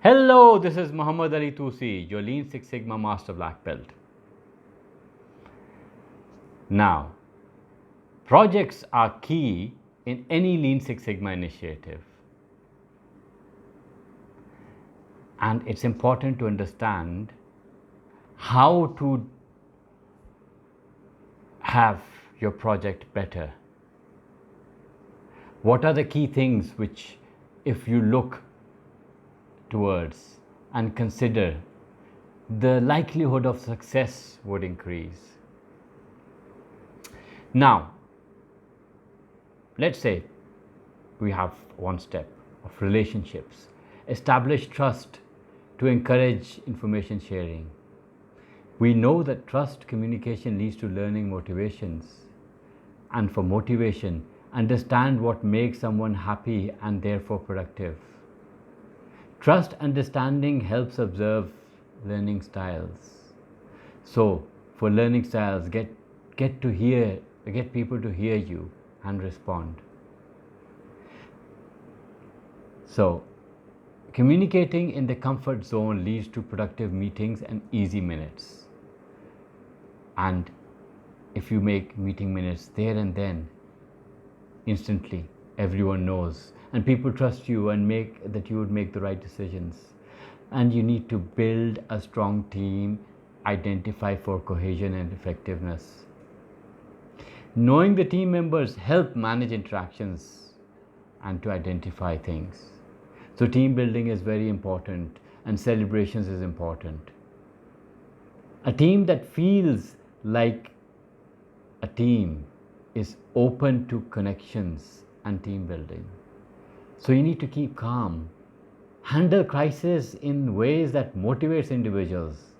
Hello, this is Mohammad Toosy, your Lean Six Sigma Master Black Belt. Now, projects are key in any Lean Six Sigma initiative. And it's important to understand how to have your project better. What are the key things which, if you look towards and consider, the likelihood of success would increase. Now, let's say we have one step of relationships. Establish trust to encourage information sharing. We know that trust communication leads to learning motivations. And for motivation, understand what makes someone happy and therefore productive. Trust understanding helps observe learning styles. So, for learning styles, get people to hear you and respond. So, communicating in the comfort zone leads to productive meetings and easy minutes. And if you make meeting minutes there and then, instantly, everyone knows, and people trust you and that you would make the right decisions. And you need to build a strong team, identify for cohesion and effectiveness. Knowing the team members help manage interactions and to identify things. So team building is very important and celebrations is important. A team that feels like a team is open to connections and team building. So you need to keep calm, handle crisis in ways that motivates individuals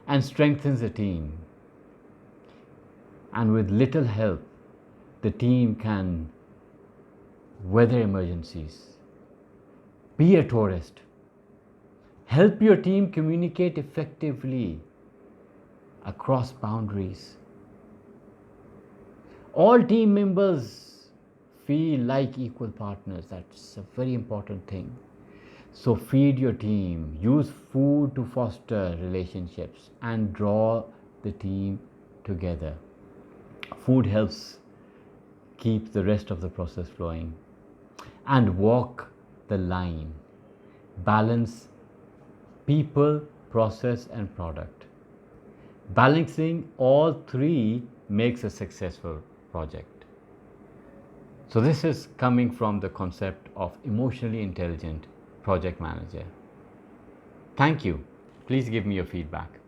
and strengthens the team. And with little help, the team can weather emergencies. Be a tourist. Help your team communicate effectively across boundaries. All team members feel like equal partners. That's a very important thing. So feed your team. Use food to foster relationships and draw the team together. Food helps keep the rest of the process flowing. And walk the line. Balance people, process, and product. Balancing all three makes a successful project. So this is coming from the concept of emotionally intelligent project manager. Thank you. Please give me your feedback.